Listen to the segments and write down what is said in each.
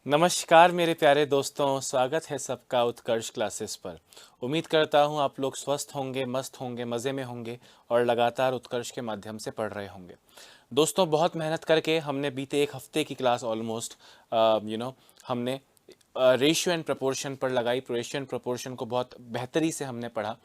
नमस्कार मेरे प्यारे दोस्तों, स्वागत है सबका उत्कर्ष क्लासेस पर। उम्मीद करता हूँ आप लोग स्वस्थ होंगे, मस्त होंगे, मज़े में होंगे और लगातार उत्कर्ष के माध्यम से पढ़ रहे होंगे। दोस्तों, बहुत मेहनत करके हमने बीते एक हफ्ते की क्लास ऑलमोस्ट हमने रेशियो एंड प्रोपोर्शन पर लगाई। रेशियो एंड प्रोपोर्शन को बहुत बेहतरी से हमने पढ़ा।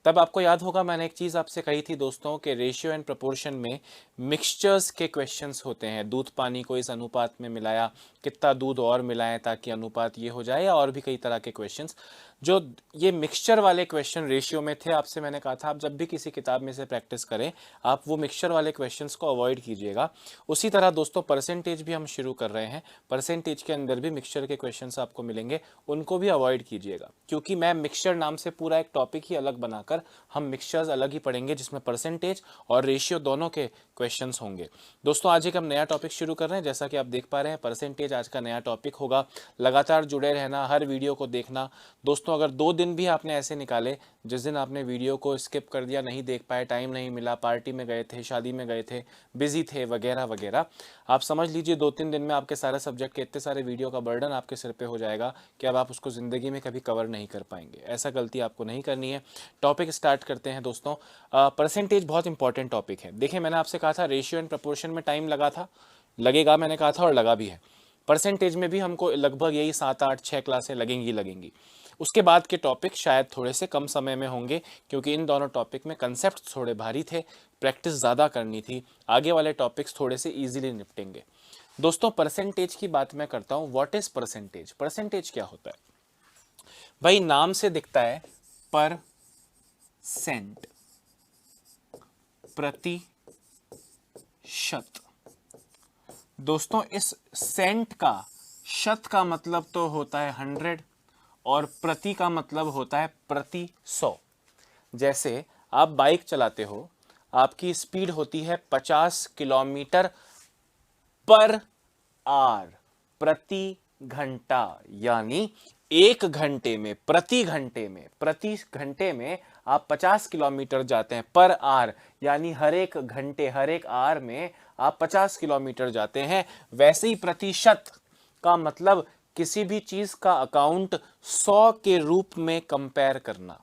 तब आपको याद होगा मैंने एक चीज़ आपसे कही थी दोस्तों कि रेशियो एंड प्रोपोर्शन में मिक्सचर्स के क्वेश्चंस होते हैं। दूध पानी को इस अनुपात में मिलाया, कितना दूध और मिलाएं ताकि अनुपात ये हो जाए, या और भी कई तरह के क्वेश्चंस। जो ये मिक्सचर वाले क्वेश्चन रेशियो में थे, आपसे मैंने कहा था आप जब भी किसी किताब में से प्रैक्टिस करें आप वो मिक्सचर वाले क्वेश्चंस को अवॉइड कीजिएगा। उसी तरह दोस्तों परसेंटेज भी हम शुरू कर रहे हैं। परसेंटेज के अंदर भी मिक्सचर के क्वेश्चंस आपको मिलेंगे, उनको भी अवॉइड कीजिएगा, क्योंकि मैं मिक्सचर नाम से पूरा एक टॉपिक ही अलग बनाकर हम मिक्सचर्स अलग ही पढ़ेंगे जिसमें परसेंटेज और रेशियो दोनों के क्वेश्चंस होंगे। दोस्तों, आज एक हम नया टॉपिक शुरू कर रहे हैं। जैसा कि आप देख पा रहे हैं, परसेंटेज आज का नया टॉपिक होगा। लगातार जुड़े रहना, हर वीडियो को देखना। दोस्तों, अगर 2 दिन भी आपने ऐसे निकाले जिस दिन आपने वीडियो को स्किप कर दिया, नहीं देख पाए, टाइम नहीं मिला, पार्टी में गए थे, शादी में गए थे, बिजी थे वगैरह वगैरह, आप समझ लीजिए 2-3 दिन में आपके सारे सब्जेक्ट के इतने सारे वीडियो का बर्डन आपके सिर पे हो जाएगा कि अब आप उसको ज़िंदगी में कभी कवर नहीं कर पाएंगे। ऐसा गलती आपको नहीं करनी है। टॉपिक स्टार्ट करते हैं दोस्तों। परसेंटेज बहुत इंपॉर्टेंट टॉपिक है। देखिए, मैंने आपसे कहा था रेशियो एंड प्रपोर्शन में टाइम लगा था, लगेगा, मैंने कहा था और लगा भी है। परसेंटेज में भी हमको लगभग यही 7-8-6 क्लासें लगेंगी। उसके बाद के टॉपिक शायद थोड़े से कम समय में होंगे, क्योंकि इन दोनों टॉपिक में कंसेप्ट थोड़े भारी थे, प्रैक्टिस ज़्यादा करनी थी। आगे वाले टॉपिक्स थोड़े से ईजिली निपटेंगे। दोस्तों, परसेंटेज की बात मैं करता हूँ। What is percentage? परसेंटेज क्या होता है भाई? नाम से दिखता है परसेंट, प्रतिशत। दोस्तों, इस सेंट का शत का मतलब तो होता है 100 और प्रति का मतलब होता है प्रति 100। जैसे आप बाइक चलाते हो, आपकी स्पीड होती है 50 किलोमीटर पर आर, प्रति घंटा। यानी एक घंटे में, प्रति घंटे में आप 50 किलोमीटर जाते हैं पर आर, यानी हर एक घंटे, हर एक आर में आप 50 किलोमीटर जाते हैं। वैसे ही प्रतिशत का मतलब किसी भी चीज का अकाउंट 100 के रूप में कंपेयर करना।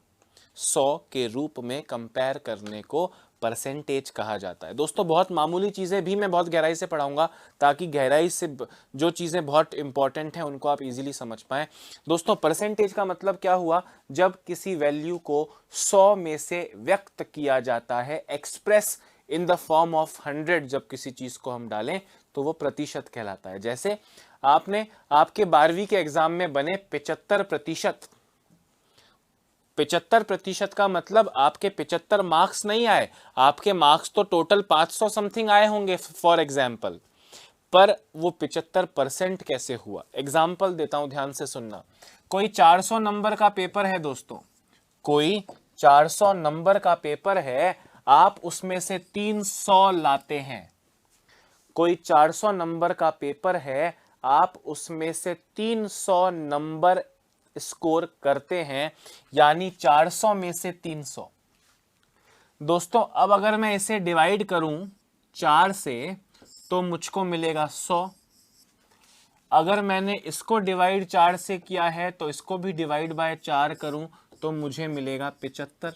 100 के रूप में कंपेयर करने को परसेंटेज कहा जाता है। दोस्तों, बहुत मामूली चीज़ें भी मैं बहुत गहराई से पढ़ाऊंगा, ताकि गहराई से जो चीज़ें बहुत इंपॉर्टेंट हैं उनको आप इजीली समझ पाएं। दोस्तों, परसेंटेज का मतलब क्या हुआ? जब किसी वैल्यू को 100 में से व्यक्त किया जाता है, express in the form of 100, जब किसी चीज़ को हम डालें तो वो प्रतिशत कहलाता है। जैसे आपने आपके 12वीं के एग्जाम में बने 75%। 75% का मतलब आपके 75 मार्क्स नहीं आए, आपके मार्क्स तो टोटल 500 समथिंग आए होंगे फॉर एग्जाम्पल, पर वो 75% कैसे हुआ? एग्जाम्पल देता हूं, ध्यान से सुनना। कोई 400 नंबर का पेपर है दोस्तों, कोई 400 नंबर का पेपर है, आप उसमें से 300 लाते हैं। कोई 400 नंबर का पेपर है, आप उसमें से 300 नंबर स्कोर करते हैं, यानी 400 में से 300। दोस्तों, अब अगर मैं इसे डिवाइड करूं 4 से तो मुझको मिलेगा 100। अगर मैंने इसको डिवाइड 4 से किया है तो इसको भी डिवाइड बाय 4 करूं तो मुझे मिलेगा 75।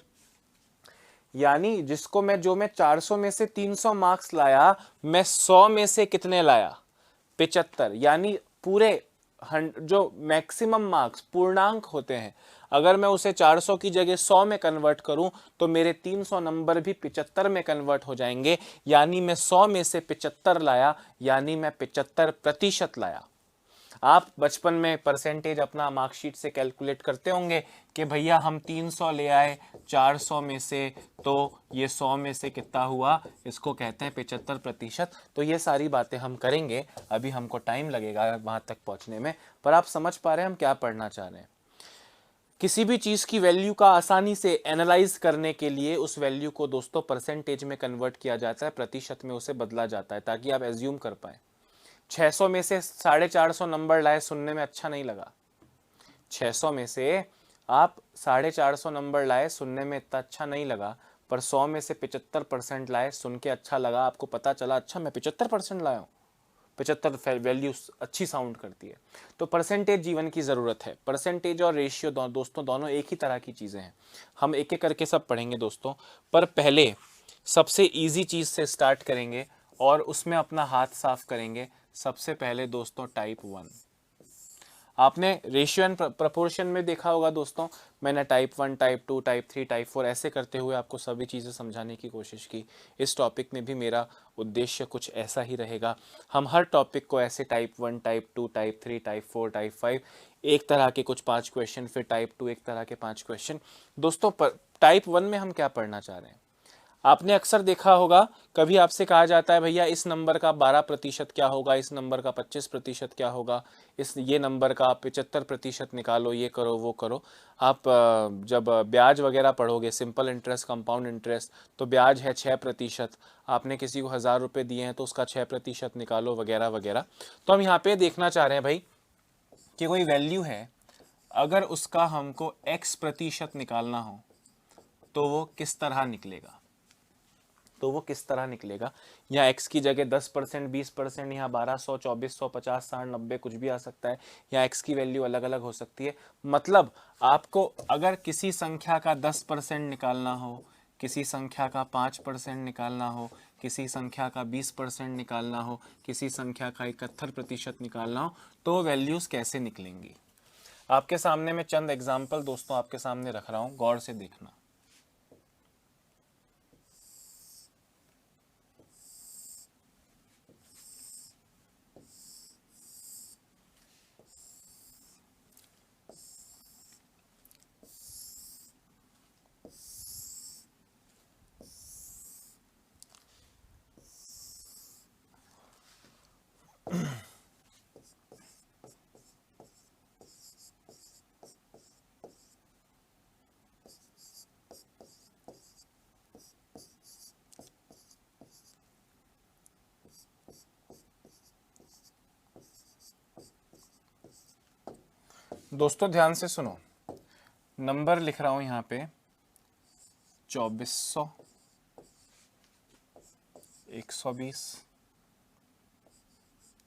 यानी जो मैं 400 में से 300 मार्क्स लाया, मैं 100 में से कितने लाया? 75। यानी पूरे जो मैक्सिमम मार्क्स पूर्णांक होते हैं, अगर मैं उसे 400 की जगह 100 में कन्वर्ट करूं तो मेरे 300 नंबर भी 75 में कन्वर्ट हो जाएंगे। यानी मैं 100 में से 75 लाया, यानी मैं 75% लाया। आप बचपन में परसेंटेज अपना मार्कशीट से कैलकुलेट करते होंगे कि भैया हम 300 ले आए 400 में से, तो ये 100 में से कितना हुआ? इसको कहते हैं 75%। तो ये सारी बातें हम करेंगे, अभी हमको टाइम लगेगा वहां तक पहुंचने में, पर आप समझ पा रहे हैं हम क्या पढ़ना चाह रहे हैं। किसी भी चीज़ की वैल्यू का आसानी से एनालाइज करने के लिए उस वैल्यू को दोस्तों परसेंटेज में कन्वर्ट किया जाता है, प्रतिशत में उसे बदला जाता है, ताकि आप एज्यूम कर पाए। 600 में से 450 नंबर लाए, सुनने में अच्छा नहीं लगा। 600 में से आप 450 नंबर लाए, सुनने में इतना अच्छा नहीं लगा, पर 100 में से 75% लाए, सुन के अच्छा लगा। आपको पता चला अच्छा मैं 75% लाया हूँ, 75 वैल्यू अच्छी साउंड करती है। तो परसेंटेज जीवन की ज़रूरत है। परसेंटेज और रेशियो दोस्तों दोनों एक ही तरह की चीज़ें हैं। हम एक एक करके सब पढ़ेंगे दोस्तों, पर पहले सबसे इजी चीज़ से स्टार्ट करेंगे और उसमें अपना हाथ साफ करेंगे। सबसे पहले दोस्तों टाइप 1। आपने रेशियो एंड प्रपोर्शन में देखा होगा दोस्तों, मैंने टाइप 1, टाइप 2, टाइप 3, टाइप 4 ऐसे करते हुए आपको सभी चीज़ें समझाने की कोशिश की। इस टॉपिक में भी मेरा उद्देश्य कुछ ऐसा ही रहेगा। हम हर टॉपिक को ऐसे type 1, type 2, type 3, type 4, type 5, एक तरह के कुछ 5 क्वेश्चन, फिर टाइप 2 एक तरह के 5 क्वेश्चन। दोस्तों टाइप 1 में हम क्या पढ़ना चाह रहे हैं? आपने अक्सर देखा होगा, कभी आपसे कहा जाता है भैया इस नंबर का 12% क्या होगा, इस नंबर का 25% क्या होगा, ये नंबर का 75% निकालो, ये करो वो करो। आप जब ब्याज वगैरह पढ़ोगे, सिंपल इंटरेस्ट, कंपाउंड इंटरेस्ट, तो ब्याज है 6%। आपने किसी को 1000 रुपये दिए हैं तो उसका 6% निकालो वगैरह वगैरह। तो हम यहाँ पे देखना चाह रहे हैं भाई कि कोई वैल्यू है, अगर उसका हमको x% निकालना हो तो वो किस तरह निकलेगा। यहाँ x की जगह 10%, 20%, यहाँ 1200, 2400, 50, 60, 90 कुछ भी आ सकता है। यहाँ x की वैल्यू अलग अलग हो सकती है। मतलब आपको अगर किसी संख्या का 10% निकालना हो, किसी संख्या का 5% निकालना हो, किसी संख्या का 20% निकालना हो, किसी संख्या का 71% निकालना हो, तो वैल्यूज कैसे निकलेंगी। आपके सामने मैं चंद एग्जाम्पल दोस्तों आपके सामने रख रहा हूँ, गौर से देखना। दोस्तों ध्यान से सुनो, नंबर लिख रहा हूं यहाँ पे 2400, 120,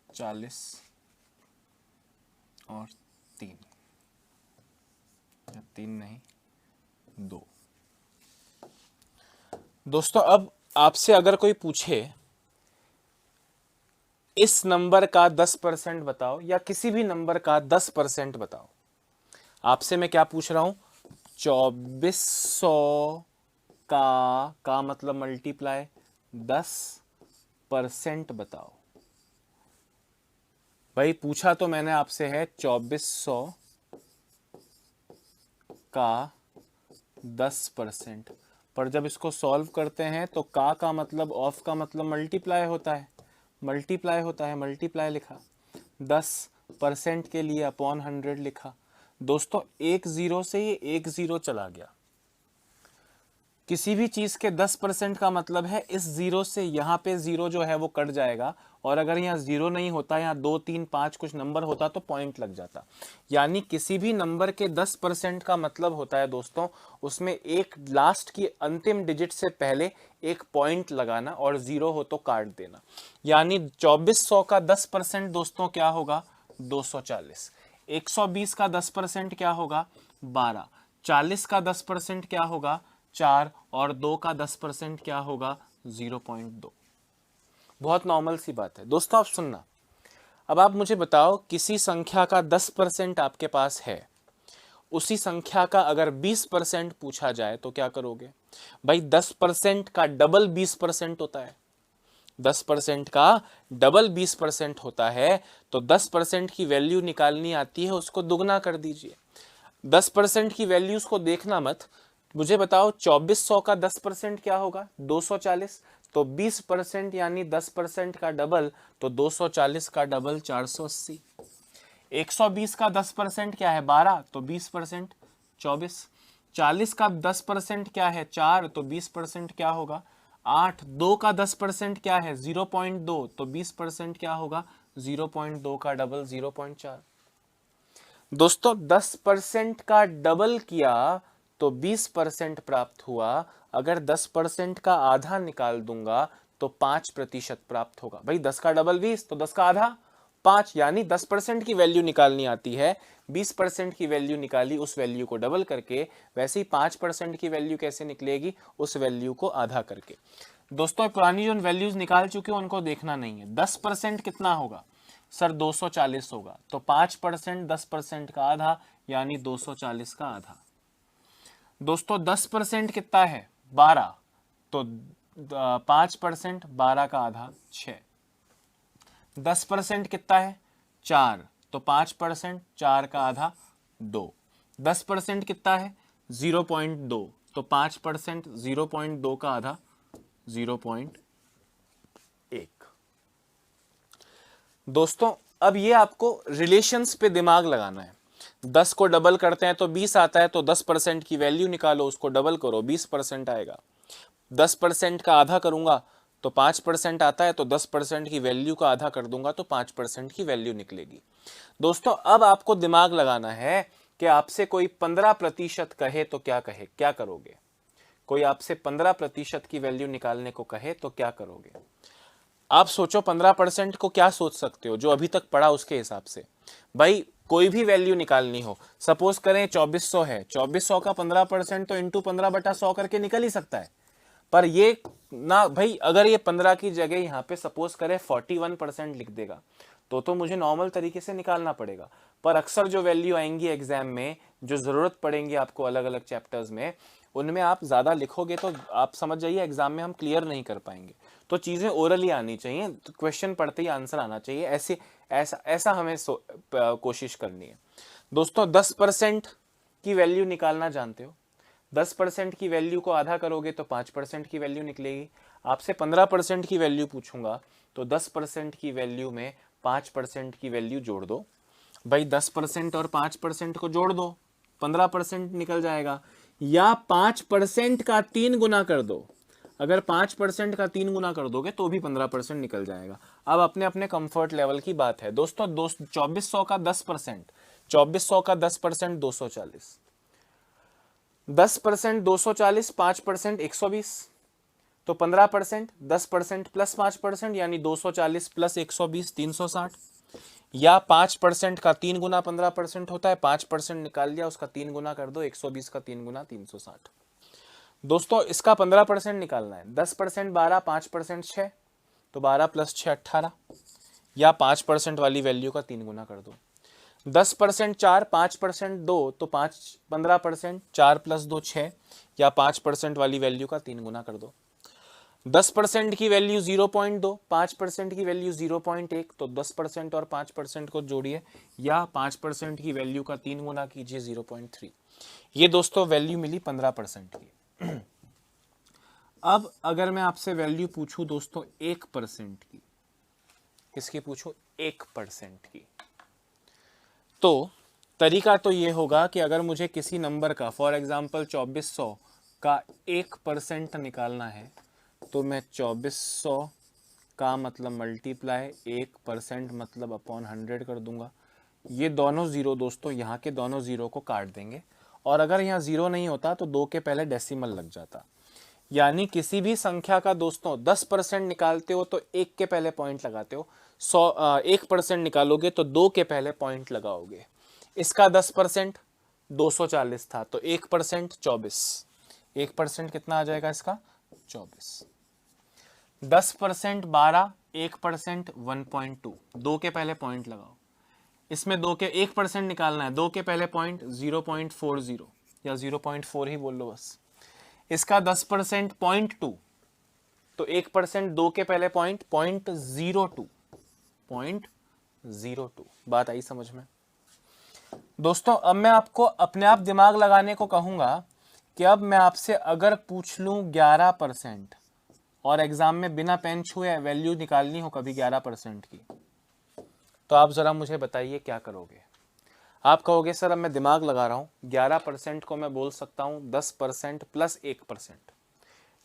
40 और 3, या 3 नहीं 2। दोस्तों अब आपसे अगर कोई पूछे इस नंबर का 10% बताओ, या किसी भी नंबर का 10% बताओ, आपसे मैं क्या पूछ रहा हूं, 2400 का मतलब मल्टीप्लाई 10% बताओ। भाई पूछा तो मैंने आपसे है 2400 का 10%, पर जब इसको सॉल्व करते हैं तो का मतलब ऑफ का मतलब मल्टीप्लाई होता है, मल्टीप्लाई लिखा, 10% के लिए अपॉन 100 लिखा। दोस्तों एक जीरो से ये एक जीरो चला गया। किसी भी चीज के 10% का मतलब है इस जीरो से यहाँ पे जीरो जो है वो कट जाएगा, और अगर यहाँ जीरो नहीं होता, यहाँ 2, 3, 5 कुछ नंबर होता तो पॉइंट लग जाता। यानी किसी भी नंबर के 10% का मतलब होता है दोस्तों उसमें एक लास्ट की अंतिम डिजिट से पहले एक पॉइंट लगाना, और जीरो हो तो काट देना। यानी 2400 का 10% दोस्तों क्या होगा, 240। 120 का 10% क्या होगा, 12। 40 का 10% क्या होगा, 4, और 2 का 10% क्या होगा, 0.2। बहुत नॉर्मल सी बात है दोस्तों। आप सुनना, अब आप मुझे बताओ किसी संख्या का 10% आपके पास है, उसी संख्या का अगर 20% पूछा जाए तो क्या करोगे। भाई 10% का डबल 20% होता है, 10% का डबल 20% होता है, तो 10% की वैल्यू निकालनी आती है, उसको दुगना कर दीजिए। 10% की वैल्यूज को देखना मत, मुझे बताओ 2400 का 10% क्या होगा, 240। तो 20% यानी 10% का डबल, तो 240 का डबल 480। 120 का 10% क्या है, 12, तो 20% 24। 40 का 10% क्या है, 4, तो 20% क्या होगा, 8। 2 का 10% क्या है, 0.2, तो 20% क्या होगा, 0.2 का डबल 0.4। दोस्तों 10% का डबल किया तो 20% प्राप्त हुआ। अगर 10% का आधा निकाल दूंगा तो 5% प्राप्त होगा। भाई 10 का डबल 20, तो 10 का आधा 5, यानी 10% की वैल्यू निकालनी आती है, 20% की वैल्यू निकाली उस वैल्यू को डबल करके, वैसे ही 5% की वैल्यू कैसे निकलेगी, उस वैल्यू को आधा करके। दोस्तों पुरानी जो वैल्यूज निकाल चुके हैं उनको देखना नहीं है। 10% कितना होगा सर, 240 होगा, तो 5% 10% का आधा यानी 240 का आधा। दोस्तों 10% कितना है, 12, तो 5% 12 का आधा 6। 10% कितना है, 4, तो 5% 4 का आधा 2। 10% कितना है, 0.2, तो 5% 0.2 का आधा 0.1। दोस्तों अब ये आपको रिलेशंस पे दिमाग लगाना है। 10 को डबल करते हैं तो 20 आता है, तो 10% की वैल्यू निकालो, उसको डबल करो 20% आएगा। 10% का आधा करूंगा तो 5% आता है, तो 10% की वैल्यू का आधा कर दूंगा तो 5% की वैल्यू निकलेगी। दोस्तों अब आपको दिमाग लगाना है कि आपसे कोई 15% कहे तो क्या कहे, क्या करोगे। कोई आपसे 15% की वैल्यू निकालने को कहे तो क्या करोगे। आप सोचो 15% को क्या सोच सकते हो जो अभी तक पढ़ा उसके हिसाब से। भाई कोई भी वैल्यू निकालनी हो, सपोज करें 2400 है, 2400 का 15% तो इंटू 15/100 करके निकल ही सकता है। पर ये ना भाई, अगर ये 15 की जगह यहाँ पे सपोज करें 41% लिख देगा तो मुझे नॉर्मल तरीके से निकालना पड़ेगा। पर अक्सर जो वैल्यू आएंगी एग्जाम में, जो जरूरत पड़ेंगी आपको अलग अलग चैप्टर्स में, उनमें आप ज्यादा लिखोगे तो आप समझ जाइए एग्जाम में हम क्लियर नहीं कर पाएंगे। तो चीजें ओरली आनी चाहिए, तो क्वेश्चन पढ़ते ही आंसर आना चाहिए, ऐसा हमें कोशिश करनी है। दोस्तों 10% की वैल्यू निकालना जानते हो, 10% की वैल्यू को आधा करोगे तो 5% की वैल्यू निकलेगी। आपसे 15% की वैल्यू पूछूंगा तो 10% की वैल्यू में 5% की वैल्यू जोड़ दो। भाई 10% और 5% को जोड़ दो, 15% निकल जाएगा। या 5% का 3 गुना कर दो, अगर 5% का 3 गुना कर दोगे तो भी 15% निकल जाएगा। अब अपने अपने कंफर्ट लेवल की बात है। दोस्तों 2400 का 10%, 2400 का 10% 240, 10% 240, 5% 120, तो 15% 10% प्लस 5% यानी 240 प्लस 120 360। या 5% का 3 गुना 15% होता है, 5% निकाल लिया, उसका 3 गुना कर दो, 120 का 3 गुना 360। दोस्तों इसका 15% निकालना है, 10% 12, 5% 6, तो 12 प्लस 6 18। या 5% वाली वैल्यू का 3 गुना कर दो। 10% 4, 5% 2, तो 15% 4 प्लस 2 6, या 5% वाली वैल्यू का 3 गुना कर दो। 10% की वैल्यू 0.2, 5% की वैल्यू 0.1, तो 10% और 5% को जोड़िए, या 5% की वैल्यू का 3 गुना कीजिए 0.3। ये दोस्तों वैल्यू मिली 15% की। अब अगर मैं आपसे वैल्यू पूछूं दोस्तों 1% की, किसकी पूछूं, 1% की, तो तरीका तो ये होगा कि अगर मुझे किसी नंबर का, फॉर एग्जांपल 2400 का 1% निकालना है, तो मैं 2400 का मतलब मल्टीप्लाई 1% मतलब अपॉन 100 कर दूंगा। ये दोनों जीरो दोस्तों, यहाँ के दोनों जीरो को काट देंगे, और अगर यहाँ जीरो नहीं होता तो 2 के पहले डेसिमल लग जाता। यानी किसी भी संख्या का दोस्तों 10% निकालते हो तो 1 के पहले पॉइंट लगाते हो, 1% निकालोगे तो 2 के पहले पॉइंट लगाओगे। इसका 10% 240 था, तो 1% 24, 1% कितना आ जाएगा इसका 24। 10% 12, 1% 1.2, 2 के पहले पॉइंट लगाओ। इसमें 2 के 1% निकालना है, 2 के पहले पॉइंट 0.40 या 0.4 ही बोल लो बस। इसका 10% 0.2, तो 1% 2 के पहले पॉइंट 0.02, 0.02। बात आई समझ में। दोस्तों अब मैं आपको अपने आप दिमाग लगाने को कहूंगा कि अब मैं आपसे अगर पूछ लूं 11% और एग्जाम में बिना पेन छुए वैल्यू निकालनी हो कभी 11% की, तो आप जरा मुझे बताइए क्या करोगे। आप कहोगे सर अब मैं दिमाग लगा रहा हूँ, 11% को मैं बोल सकता हूँ 10% plus 1%,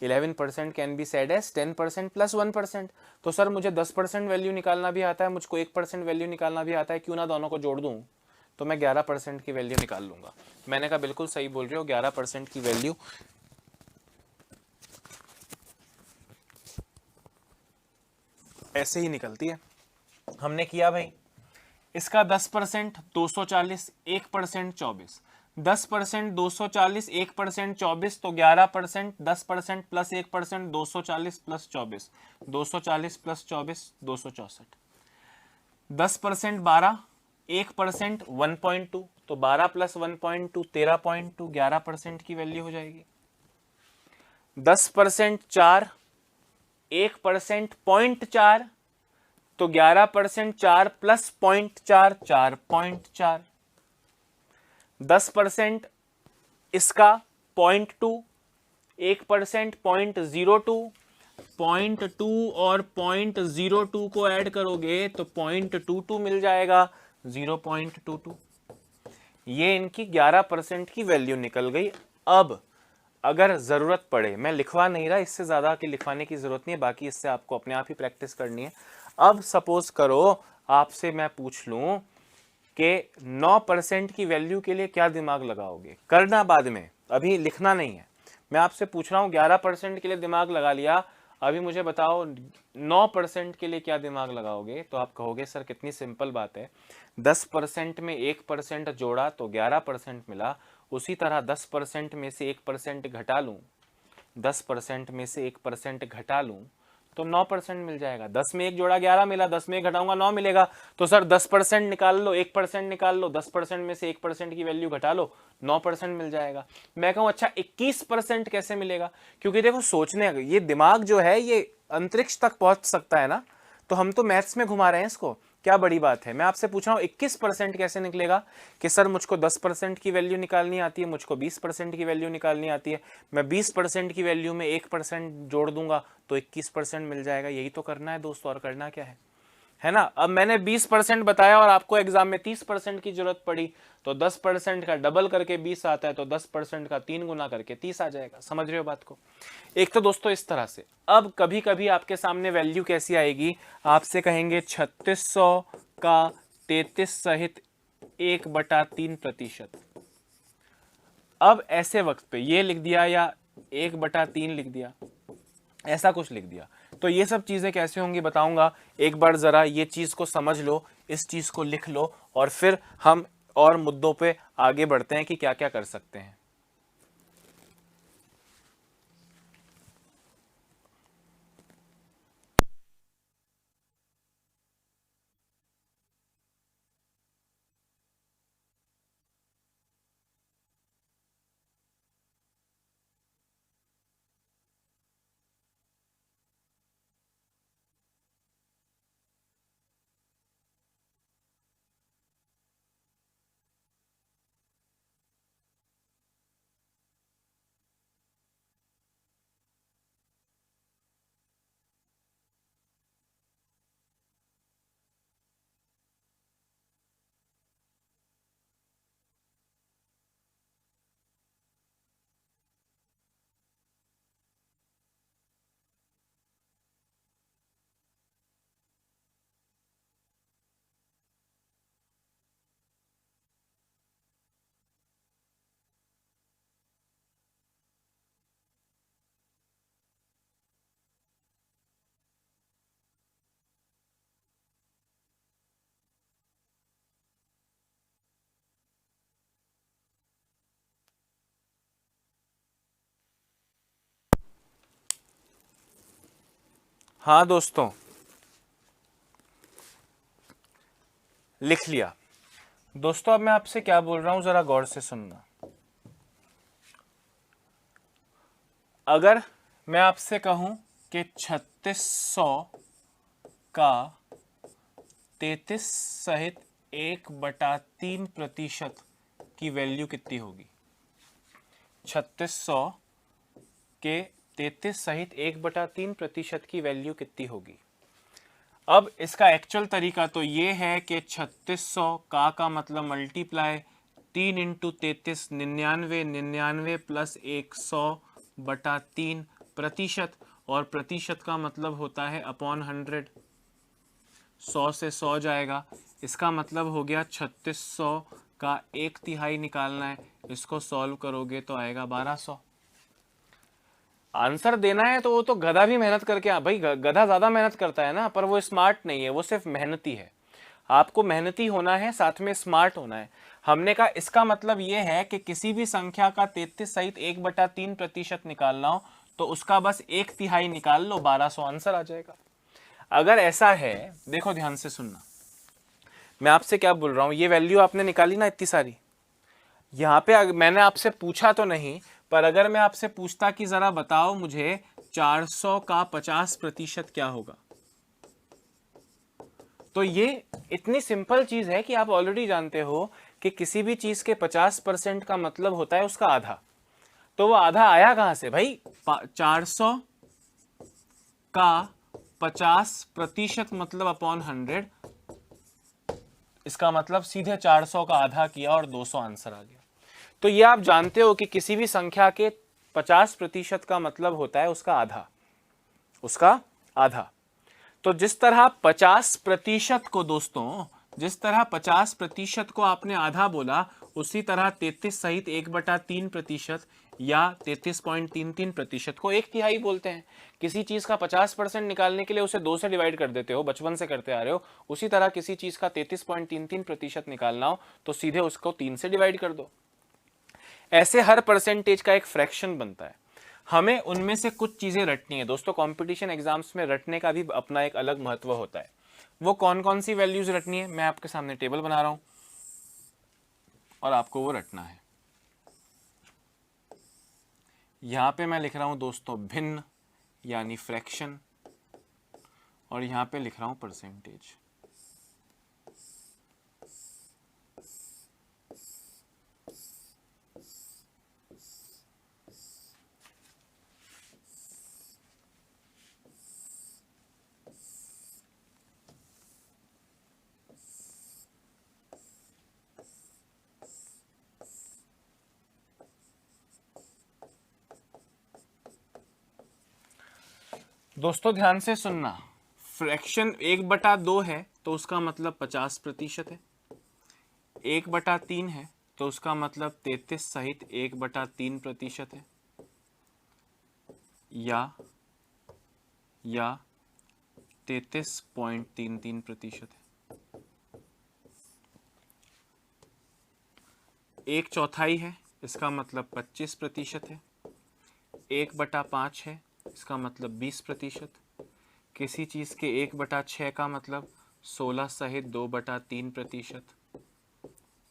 11% can be said as 10% plus 1%। तो सर मुझे 10% वैल्यू निकालना भी आता है, मुझको 1% वैल्यू निकालना भी आता है, क्यों ना दोनों को जोड़ दूँ, तो मैं 11% की वैल्यू निकाल लूंगा। मैंने कहा बिल्कुल सही बोल रहे हो, 11% की वैल्यू ऐसे ही निकलती है। हमने किया भाई, इसका 10% 240, 1% 24, 10% 240, 1% 24, तो 11%, 10% प्लस 1% 240 प्लस 24, 240 प्लस 24 264, 10% 12, 1% 1.2, तो 12 प्लस 1.2 13.2, 11% की वैल्यू हो जाएगी। 10% 4, 1% 0.4, तो 11% 4 प्लस 0.4 4.4, 10% इसका 0.2, 1% 0.02, 0.2 और 0.02 को ऐड करोगे तो 0.22 मिल जाएगा, 0.22। ये इनकी 11% की वैल्यू निकल गई। अब अगर ज़रूरत पड़े, मैं लिखवा नहीं रहा, इससे ज़्यादा कि लिखवाने की ज़रूरत नहीं है, बाकी इससे आपको अपने आप ही प्रैक्टिस करनी है। अब सपोज करो आपसे मैं पूछ लूं कि 9% की वैल्यू के लिए क्या दिमाग लगाओगे, करना बाद में, अभी लिखना नहीं है। मैं आपसे पूछ रहा हूं 11% के लिए दिमाग लगा लिया, अभी मुझे बताओ 9% के लिए क्या दिमाग लगाओगे। तो आप कहोगे सर कितनी सिंपल बात है, 10% में 1% जोड़ा तो 11% मिला, उसी तरह 10% में से 1% घटा लूं, 10% में से 1% घटा लूं तो 9% मिल जाएगा। 10 में 1 जोड़ा 11 मिला, 10 में 1 घटाऊंगा 9 मिलेगा। तो सर 10% निकाल लो, 1% निकाल लो, 10% में से 1% की वैल्यू घटा लो, 9% मिल जाएगा। मैं कहूँ अच्छा 21% कैसे मिलेगा, क्योंकि देखो सोचने, ये दिमाग जो है ये अंतरिक्ष तक पहुंच सकता है ना, तो हम तो मैथ्स में घुमा रहे हैं इसको, क्या बड़ी बात है। मैं आपसे पूछ रहा हूँ 21% कैसे निकलेगा, कि सर मुझको 10% की वैल्यू निकालनी आती है, मुझको 20% की वैल्यू निकालनी आती है, मैं 20% की वैल्यू में 1% जोड़ दूंगा तो 21% मिल जाएगा। यही तो करना है दोस्तों, और करना क्या है ना। अब मैंने 20% बताया और आपको एग्जाम में 30% की जरूरत पड़ी, तो 10% का डबल करके 20 आता है, तो 10% का 3 गुना करके 30 आ जाएगा। समझ रहे हो बात को। एक तो दोस्तों इस तरह से। अब कभी कभी आपके सामने वैल्यू कैसी आएगी, आपसे कहेंगे 3600 का 33 सहित 1/3%। अब ऐसे वक्त पे ये लिख दिया या 1/3 लिख दिया, ऐसा कुछ लिख दिया, तो ये सब चीजें कैसे होंगी बताऊंगा। एक बार जरा ये चीज को समझ लो, इस चीज को लिख लो, और फिर हम और मुद्दों पे आगे बढ़ते हैं कि क्या क्या कर सकते हैं। हाँ दोस्तों, लिख लिया। दोस्तों अब मैं आपसे क्या बोल रहा हूं, जरा गौर से सुनना। अगर मैं आपसे कहूं कि 3600 का 33 सहित 1/3% की वैल्यू कितनी होगी। 3600 के 33 सहित 1/3% की वैल्यू कितनी होगी। अब इसका एक्चुअल तरीका तो ये है कि 3600 का मतलब मल्टीप्लाई 3 इंटू 33, 99, 99 प्लस 100/3%, और प्रतिशत का मतलब होता है अपॉन 100, 100 से 100 जाएगा। इसका मतलब हो गया 3600 का 1/3 निकालना है, इसको सॉल्व करोगे तो आएगा 1200। आंसर देना है तो वो तो गधा भी मेहनत करके, भाई गधा ज्यादा मेहनत करता है ना, पर वो स्मार्ट नहीं है, वो सिर्फ मेहनती है। आपको मेहनती होना है, साथ में स्मार्ट होना है। हमने कहा इसका मतलब ये है कि किसी भी संख्या का 33 सहित 1/3% निकालना हो तो उसका बस 1/3 निकाल लो, 1200 आंसर आ जाएगा। अगर ऐसा है, देखो ध्यान से सुनना, मैं आपसे क्या बोल रहा हूं, ये वैल्यू आपने निकाली ना इतनी सारी, यहाँ पे मैंने आपसे पूछा तो नहीं, पर अगर मैं आपसे पूछता कि जरा बताओ मुझे 400 का 50% क्या होगा, तो ये इतनी सिंपल चीज है कि आप ऑलरेडी जानते हो कि किसी भी चीज के 50% का मतलब होता है उसका आधा। तो वो आधा आया कहां से भाई, 400 का 50% मतलब अपॉन 100, इसका मतलब सीधे 400 का आधा किया और 200 आंसर आ गया। तो ये आप जानते हो कि किसी भी संख्या के 50% का मतलब होता है उसका आधा, उसका आधा। तो जिस तरह 50% को दोस्तों, जिस तरह 50% को आपने आधा बोला, उसी तरह 33 सहित 1/3% या 33.33% को 1/3 बोलते हैं। किसी चीज का 50% निकालने के लिए उसे 2 से डिवाइड कर देते हो, बचपन से करते आ रहे हो। उसी तरह किसी चीज का 33.33% निकालना हो तो सीधे उसको 3 से डिवाइड कर दो। ऐसे हर परसेंटेज का एक फ्रैक्शन बनता है। हमें उनमें से कुछ चीजें रटनी है दोस्तों। कंपटीशन एग्जाम्स में रटने का भी अपना एक अलग महत्व होता है। वो कौन कौन सी वैल्यूज रटनी है, मैं आपके सामने टेबल बना रहा हूं और आपको वो रटना है। यहां पे मैं लिख रहा हूं दोस्तों भिन्न यानी फ्रैक्शन, और यहां पे लिख रहा हूं परसेंटेज। दोस्तों ध्यान से सुनना, फ्रैक्शन 1/2 है तो उसका मतलब 50% है, 1/3 है तो उसका मतलब 33 सहित 1/3% है, या 33.33% है। 1/4 है, इसका मतलब 25% है। 1/5 है, इसका मतलब 20%। किसी चीज के 1/6 का मतलब 16 सहित 2/3%,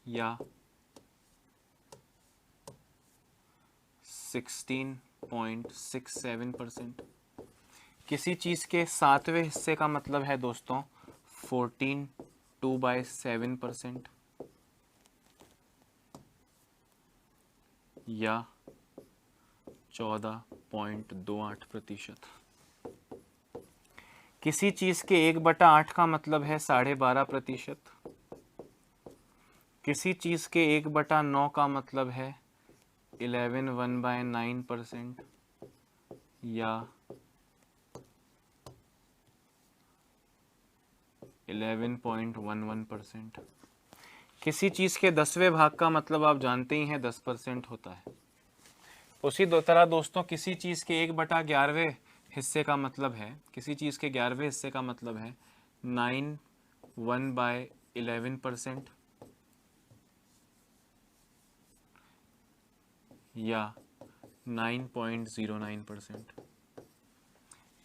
या 16.67%। किसी चीज के 7वें हिस्से का मतलब है दोस्तों 14 2/7%, या 14.28%। किसी चीज के 1/8 का मतलब है 12.5%। किसी चीज के 1/9 का मतलब है 11/9%, या 11.11%। किसी चीज के 10वें भाग का मतलब आप जानते ही हैं 10% होता है। उसी दो तरह दोस्तों किसी चीज के 1/11वें हिस्से का मतलब है, किसी चीज के 11वें हिस्से का मतलब है 1/11%, या 9.09%।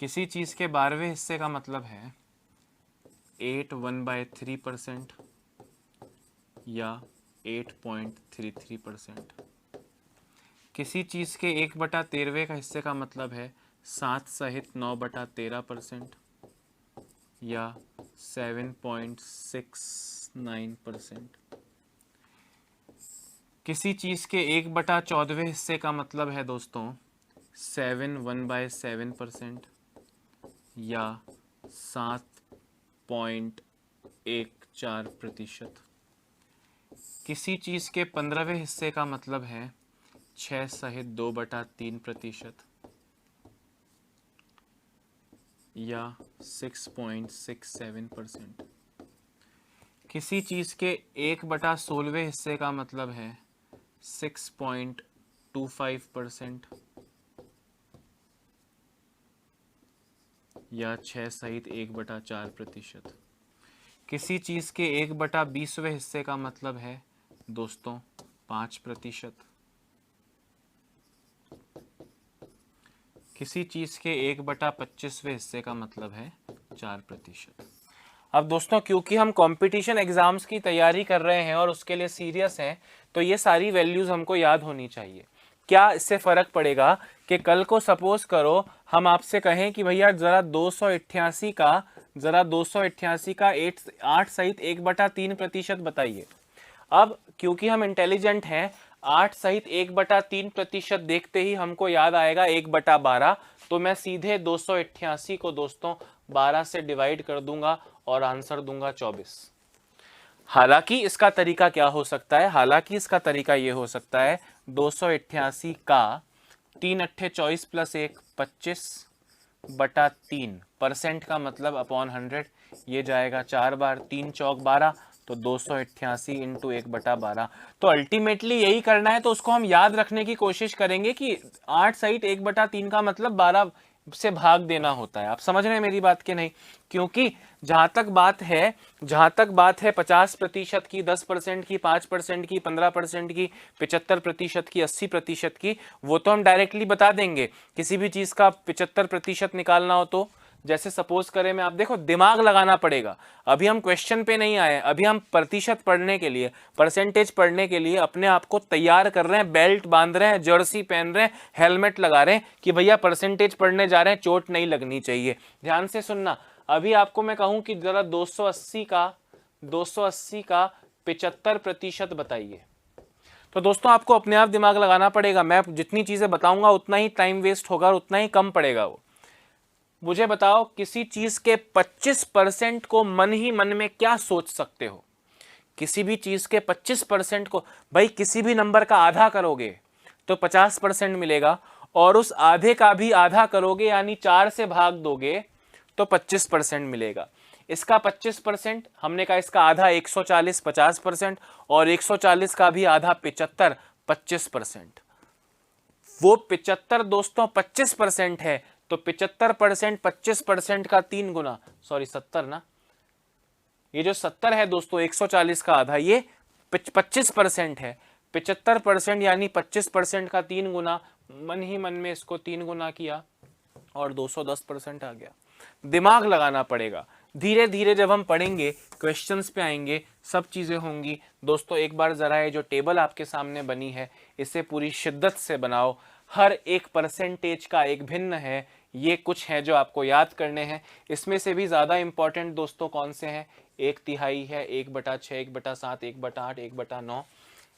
किसी चीज के 12वें हिस्से का मतलब है 8/1/3%, या 8.33%। किसी चीज के 1/13वें का हिस्से का मतलब है 7 सहित 9/13%, या 7.69%। किसी चीज के 1/14वें हिस्से का मतलब है दोस्तों 7/1/7%, या 7.14%। किसी चीज के 15वें हिस्से का मतलब है 6 सहित 2/3%, या 6.67%। किसी चीज के 1/16वें हिस्से का मतलब है 6.25%, या 6 सहित 1/4%। किसी चीज के 1/20वें हिस्से का मतलब है दोस्तों 5%। किसी चीज के 1/25वें हिस्से का मतलब है 4%। अब दोस्तों क्योंकि हम कंपटीशन एग्जाम्स की तैयारी कर रहे हैं और उसके लिए सीरियस हैं, तो ये सारी वैल्यूज हमको याद होनी चाहिए। क्या इससे फर्क पड़ेगा कि कल को सपोज करो हम आपसे कहें कि भैया जरा 288 का 8 सहित 1/3% बताइए। अब क्योंकि हम इंटेलिजेंट हैं, 8 सहित 1/3% देखते ही हमको याद आएगा 1/12। तो मैं सीधे 288 को दोस्तों 12 से डिवाइड कर दूंगा और आंसर दूंगा 24। हालांकि इसका तरीका क्या हो सकता है, हालांकि इसका तरीका ये हो सकता है 288 का 3 अट्ठे 24 प्लस 1 25/3% का मतलब अपॉन 100। ये जाएगा 4 बार, 3 चौक 12, तो 288 इंटू 1/12। तो अल्टीमेटली यही करना है, तो उसको हम याद रखने की कोशिश करेंगे कि 8 सहित 1/3 का मतलब 12 से भाग देना होता है। आप समझ रहे हैं मेरी बात के नहीं? क्योंकि जहां तक बात है 50% की, 10% की, 5% की, 15% की, 75% की, 80% की, वो तो हम डायरेक्टली बता देंगे। किसी भी चीज का 75% निकालना हो तो जैसे सपोज करें मैं, आप देखो दिमाग लगाना पड़ेगा। अभी हम क्वेश्चन पे नहीं आए, अभी हम प्रतिशत पढ़ने के लिए, परसेंटेज पढ़ने के लिए अपने आप को तैयार कर रहे हैं, बेल्ट बांध रहे हैं, जर्सी पहन रहे हैं, हेलमेट लगा रहे हैं कि भैया परसेंटेज पढ़ने जा रहे हैं, चोट नहीं लगनी चाहिए। ध्यान से सुनना, अभी आपको मैं कहूं कि जरा 280 का 75% बताइए, तो दोस्तों आपको अपने आप दिमाग लगाना पड़ेगा। मैं जितनी चीजें बताऊंगा उतना ही टाइम वेस्ट होगा और उतना ही कम पड़ेगा वो। मुझे बताओ किसी चीज के 25% को मन ही मन में क्या सोच सकते हो? किसी भी चीज के 25% को, भाई किसी भी नंबर का आधा करोगे तो 50% मिलेगा, और उस आधे का भी आधा करोगे यानी 4 से भाग दोगे तो 25% मिलेगा। इसका 25%, हमने कहा इसका आधा 140 50%, और 140 का भी आधा 75 25%। वो 75 दोस्तों 25% है, तो 75% 25% का 3 गुना, सॉरी 70 ना, ये जो 70 है दोस्तों 140 का आधा, ये 25% है। 75% यानी 25% का 3 गुना, मन ही मन में इसको 3 गुना किया और 210% आ गया। दिमाग लगाना पड़ेगा। धीरे धीरे जब हम पढ़ेंगे, क्वेश्चंस पे आएंगे, सब चीजें होंगी। दोस्तों एक बार जरा ये जो टेबल आपके सामने बनी है, इसे पूरी शिद्दत से बनाओ। हर एक परसेंटेज का एक भिन्न है, ये कुछ है जो आपको याद करने हैं। इसमें से भी ज्यादा इंपॉर्टेंट दोस्तों कौन से हैं? 1/3 है, 1/6, 1/7, 1/8, 1/9,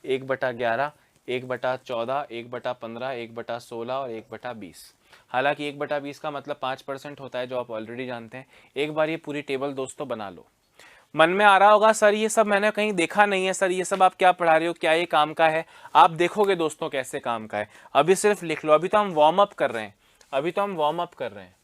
1/11, 1/14, 1/15, 1/16 और 1/20। हालांकि 1/20 का मतलब 5% होता है, जो आप ऑलरेडी जानते हैं। एक बार ये पूरी टेबल दोस्तों बना लो। मन में आ रहा होगा सर ये सब मैंने कहीं देखा नहीं है, सर ये सब आप क्या पढ़ा रहे हो, क्या ये काम का है? आप देखोगे दोस्तों कैसे काम का है। अभी सिर्फ लिख लो, अभी तो हम वार्म अप कर रहे हैं, अभी तो हम वार्म अप कर रहे हैं।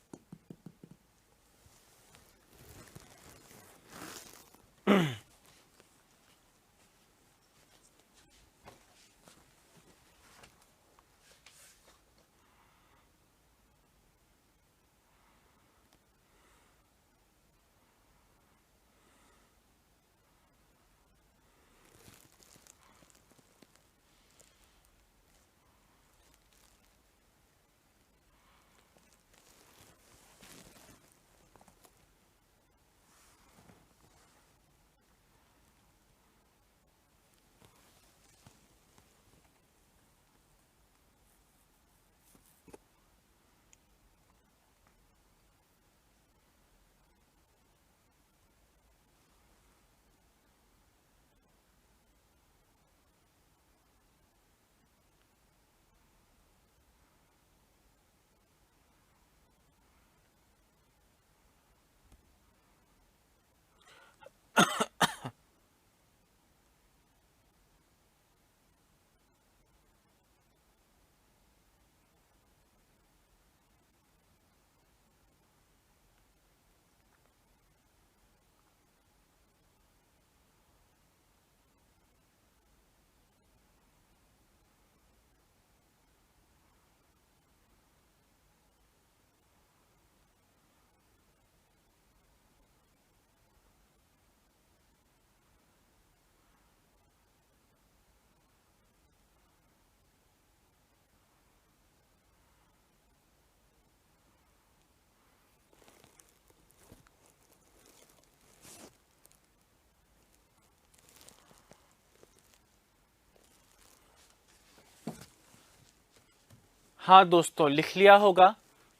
हाँ दोस्तों, लिख लिया होगा,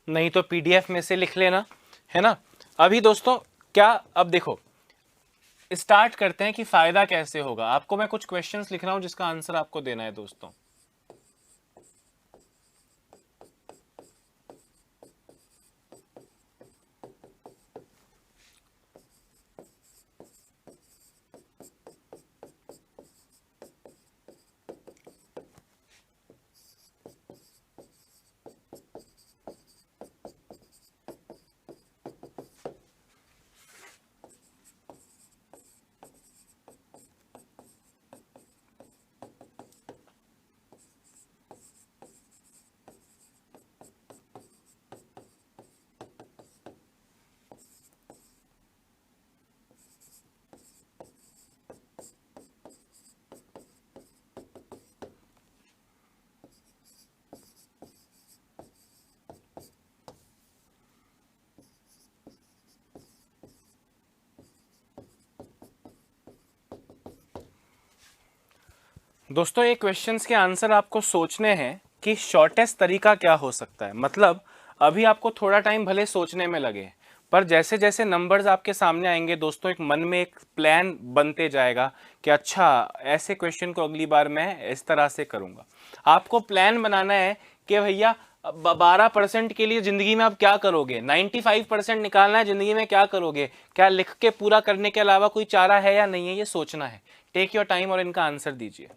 नहीं तो पीडीएफ में से लिख लेना, है ना। अभी दोस्तों क्या, अब देखो स्टार्ट करते हैं कि फायदा कैसे होगा। आपको मैं कुछ क्वेश्चंस लिख रहा हूं जिसका आंसर आपको देना है दोस्तों। दोस्तों ये क्वेश्चंस के आंसर आपको सोचने हैं कि शॉर्टेस्ट तरीका क्या हो सकता है। मतलब अभी आपको थोड़ा टाइम भले सोचने में लगे, पर जैसे जैसे नंबर्स आपके सामने आएंगे दोस्तों, एक मन में एक प्लान बनते जाएगा कि अच्छा ऐसे क्वेश्चन को अगली बार मैं इस तरह से करूंगा। आपको प्लान बनाना है कि भैया 12% के लिए जिंदगी में आप क्या करोगे, 95% निकालना है जिंदगी में क्या करोगे, क्या लिख के पूरा करने के अलावा कोई चारा है या नहीं है, ये सोचना है। टेक योर टाइम और इनका आंसर दीजिए।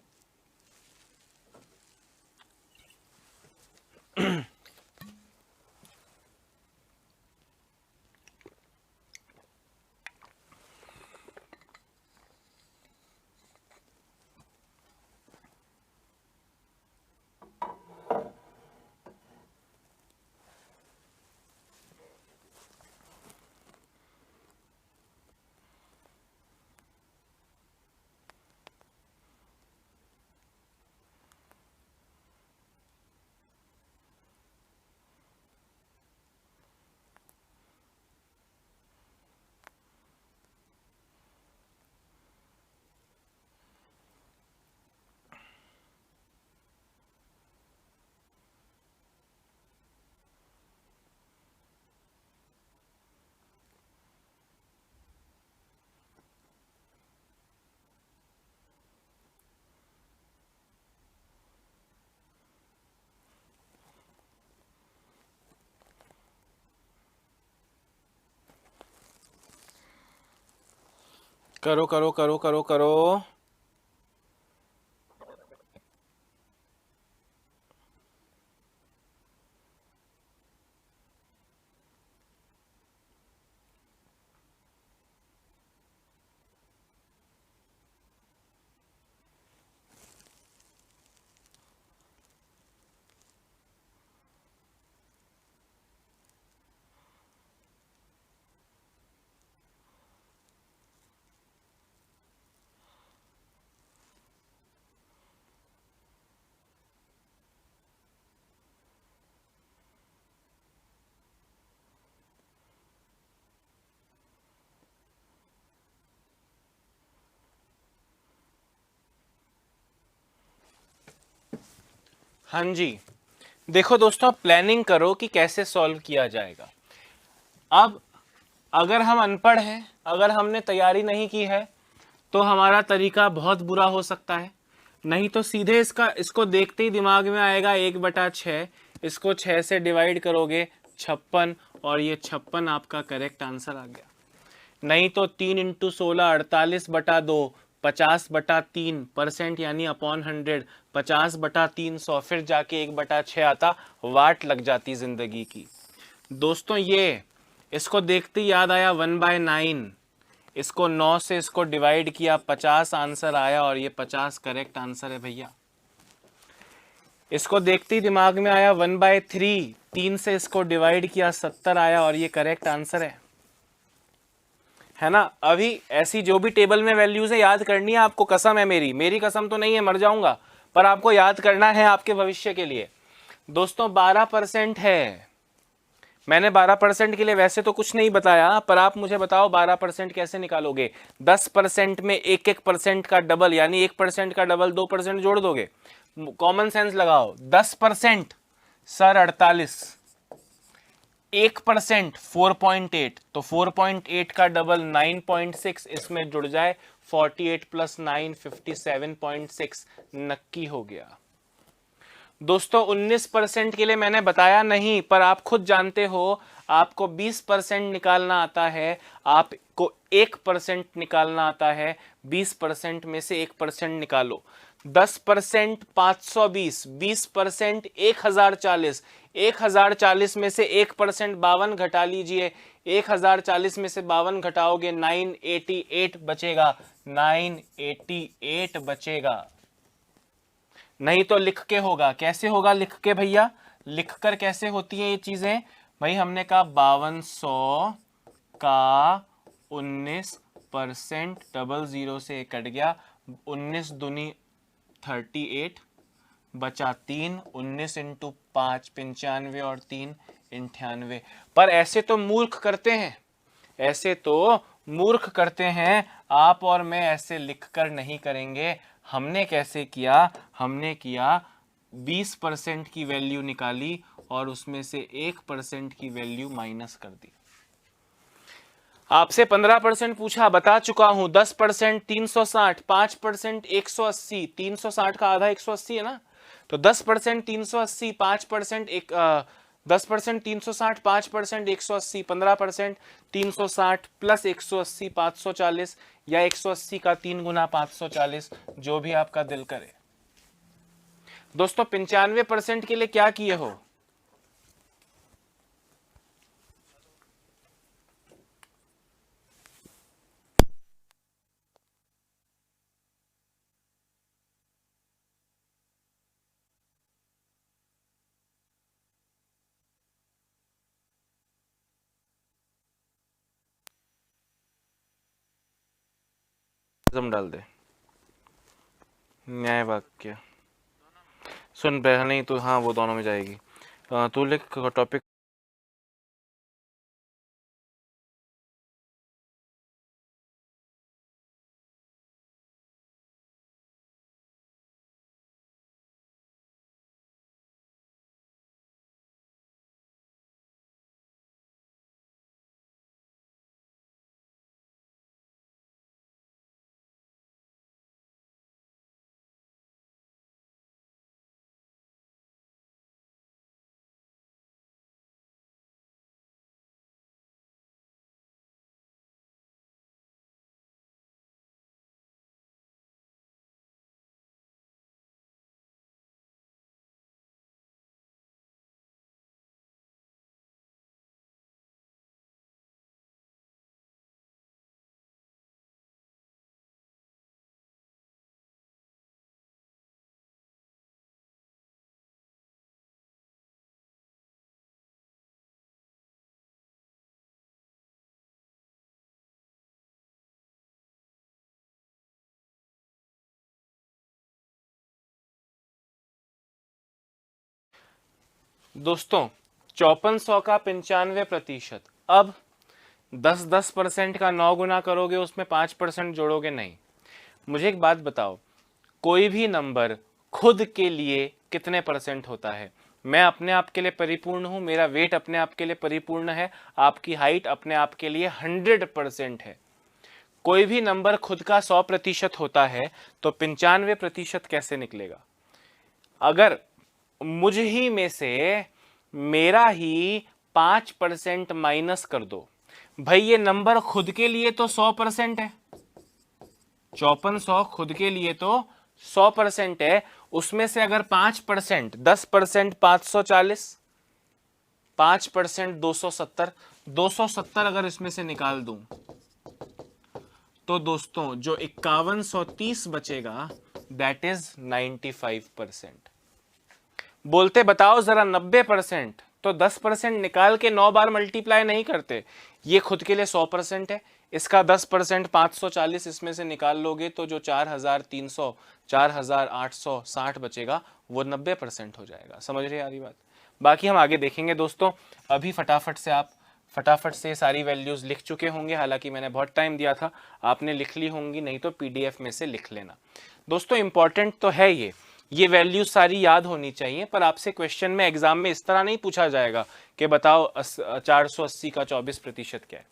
करो करो करो करो करो। हाँ जी, देखो दोस्तों, प्लानिंग करो कि कैसे सॉल्व किया जाएगा। अब अगर हम अनपढ़ हैं, अगर हमने तैयारी नहीं की है, तो हमारा तरीका बहुत बुरा हो सकता है। नहीं तो सीधे इसको देखते ही दिमाग में आएगा 1/6, इसको 6 से डिवाइड करोगे 56, और ये 56 आपका करेक्ट आंसर आ गया। नहीं तो 3 × 16 48/2, 50/3% यानी अपॉन 100, 50/300, फिर जाके 1/6 आता, वाट लग जाती जिंदगी की। दोस्तों ये इसको देखते ही याद आया 1/9, इसको 9 से इसको डिवाइड किया, 50 आंसर आया, और ये 50 करेक्ट आंसर है भैया। इसको देखते ही दिमाग में आया 1/3, 3 से इसको डिवाइड किया, 70 आया, और ये करेक्ट आंसर है ना। अभी ऐसी जो भी टेबल में वैल्यूज है याद करनी है आपको, कसम है मेरी कसम तो नहीं है, मर जाऊंगा, पर आपको याद करना है आपके भविष्य के लिए। दोस्तों 12% है। मैंने 12% के लिए वैसे तो कुछ नहीं बताया, पर आप मुझे बताओ 12% कैसे निकालोगे। 10% में 1% का डबल, यानी 1% का डबल 2% जोड़ दोगे। कॉमन सेंस लगाओ, 10% सर 48, 1% 4.8, तो 4.8 का डबल 9.6 इसमें जुड़ जाए, 48 प्लस 9 57.6, नक्की हो गया। दोस्तों 19% के लिए मैंने बताया नहीं, पर आप खुद जानते हो आपको 20% निकालना आता है, आपको 1% निकालना आता है, 20% में से 1% निकालो। 10% 520, 20% 1040, 1040 में से 1% 52 घटा लीजिए, 1040 में से 52 घटाओगे 988 बचेगा, 988 बचेगा। नहीं तो लिख के होगा, कैसे होगा लिख के भैया, लिखकर कैसे होती है ये चीजें भाई, हमने कहा 5200 का 19%, डबल जीरो से कट गया, 19 दूनी 38, बचा 3, 19 इंटू 5 95 और 3 98। पर ऐसे तो मूर्ख करते हैं, ऐसे तो मूर्ख करते हैं, आप और मैं ऐसे लिखकर नहीं करेंगे। हमने कैसे किया, हमने किया 20% की वैल्यू निकाली और उसमें से 1% की वैल्यू माइनस कर दी। आपसे 15% पूछा, बता चुका हूं, 10% 360, 5% 180, 360 का आधा 180 है ना, तो 10% 380, 5% 10% 360, 5% 180, 15% 360 प्लस 180 540, या 180 का 3 गुना 540, जो भी आपका दिल करे। दोस्तों 95% के लिए क्या किए हो, डाल दे न्याय वाक्य, सुन पहले नहीं तो, हाँ वो दोनों में जाएगी। तू लिख टॉपिक। दोस्तों 5400 का 95%, अब 10% का 9 गुना करोगे, उसमें 5% जोड़ोगे नहीं। मुझे एक बात बताओ, कोई भी नंबर खुद के लिए कितने परसेंट होता है? मैं अपने आप के लिए परिपूर्ण हूं, मेरा वेट अपने आप के लिए परिपूर्ण है, आपकी हाइट अपने आप के लिए 100% है। कोई भी नंबर खुद का 100% होता है तो 95% कैसे निकलेगा? अगर मुझ ही में से मेरा ही 5% माइनस कर दो, भाई ये नंबर खुद के लिए तो 100% है, 5400 खुद के लिए तो 100% है, उसमें से अगर 5%, 10% 540, 5% 270, 270 अगर इसमें से निकाल दूं तो दोस्तों जो 5130 बचेगा दैट इज 95%। बोलते बताओ जरा 90%, तो 10% निकाल के 9 बार मल्टीप्लाई नहीं करते, ये खुद के लिए 100% है, इसका 10% 540 इसमें से निकाल लोगे तो जो 4300 4860 बचेगा वो 90% हो जाएगा। समझ रहे यार ये बात? बाकी हम आगे देखेंगे दोस्तों, अभी फटाफट से सारी वैल्यूज लिख चुके होंगे, हालांकि मैंने बहुत टाइम दिया था, आपने लिख ली होंगी, नहीं तो पीडीएफ में से लिख लेना। दोस्तों इंपॉर्टेंट तो है ये वैल्यू सारी याद होनी चाहिए, पर आपसे क्वेश्चन में एग्जाम में इस तरह नहीं पूछा जाएगा कि बताओ 480 का 24% क्या है।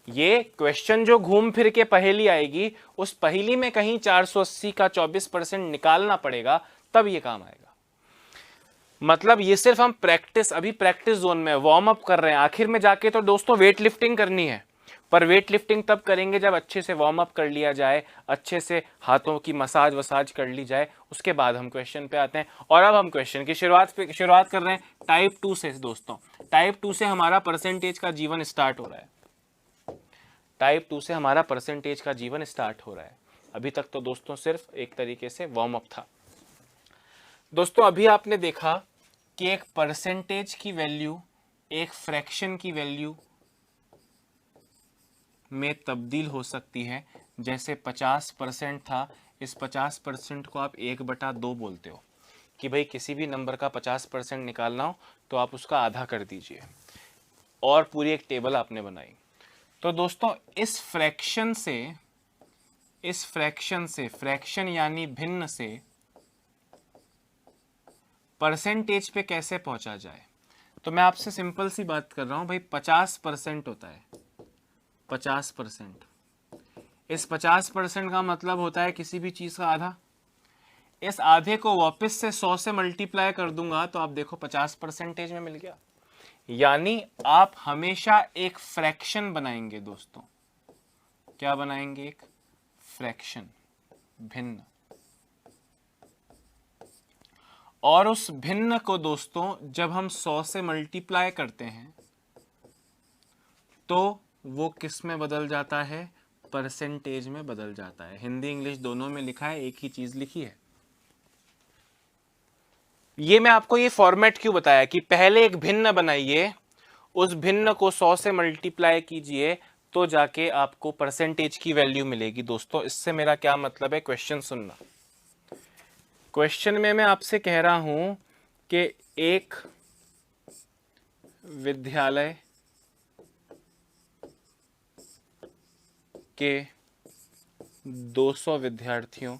ये क्वेश्चन जो घूम फिर के पहेली आएगी, उस पहेली में कहीं 480 का 24% निकालना पड़ेगा, तब ये काम आएगा। मतलब ये सिर्फ हम प्रैक्टिस, अभी प्रैक्टिस जोन में वार्म अप कर रहे हैं। आखिर में जाके तो दोस्तों वेट लिफ्टिंग करनी है, पर वेट लिफ्टिंग तब करेंगे जब अच्छे से वार्म अप कर लिया जाए, अच्छे से हाथों की मसाज वसाज कर ली जाए, उसके बाद हम क्वेश्चन पे आते हैं। और अब हम क्वेश्चन की शुरुआत कर रहे हैं टाइप 2 से दोस्तों। टाइप 2 से हमारा परसेंटेज का जीवन स्टार्ट हो रहा है। टाइप 2 से हमारा परसेंटेज का जीवन स्टार्ट हो रहा है। अभी तक तो दोस्तों सिर्फ एक तरीके से वार्म अप था। दोस्तों अभी आपने देखा कि एक परसेंटेज की वैल्यू एक फ्रैक्शन की वैल्यू में तब्दील हो सकती है। जैसे 50% था, इस 50% को आप 1/2 बोलते हो कि भाई किसी भी नंबर का 50% निकालना हो तो आप उसका आधा कर दीजिए, और पूरी एक टेबल आपने बनाई। तो दोस्तों इस फ्रैक्शन से फ्रैक्शन यानी भिन्न से परसेंटेज पे कैसे पहुंचा जाए। तो मैं आपसे सिंपल सी बात कर रहा हूं भाई, 50% होता है 50%। इस 50% का मतलब होता है किसी भी चीज का आधा। इस आधे को वापस से 100 से मल्टीप्लाई कर दूंगा तो आप देखो 50% में मिल गया। यानी आप हमेशा एक फ्रैक्शन बनाएंगे दोस्तों। क्या बनाएंगे? एक फ्रैक्शन, भिन्न। और उस भिन्न को दोस्तों जब हम 100 से मल्टीप्लाई करते हैं तो वो किस में बदल जाता है? परसेंटेज में बदल जाता है। हिंदी इंग्लिश दोनों में लिखा है, एक ही चीज लिखी है। ये मैं आपको ये फॉर्मेट क्यों बताया कि पहले एक भिन्न बनाइए, उस भिन्न को 100 से मल्टीप्लाई कीजिए तो जाके आपको परसेंटेज की वैल्यू मिलेगी। दोस्तों इससे मेरा क्या मतलब है, क्वेश्चन सुनना। क्वेश्चन में मैं आपसे कह रहा हूं कि एक विद्यालय के 200 विद्यार्थियों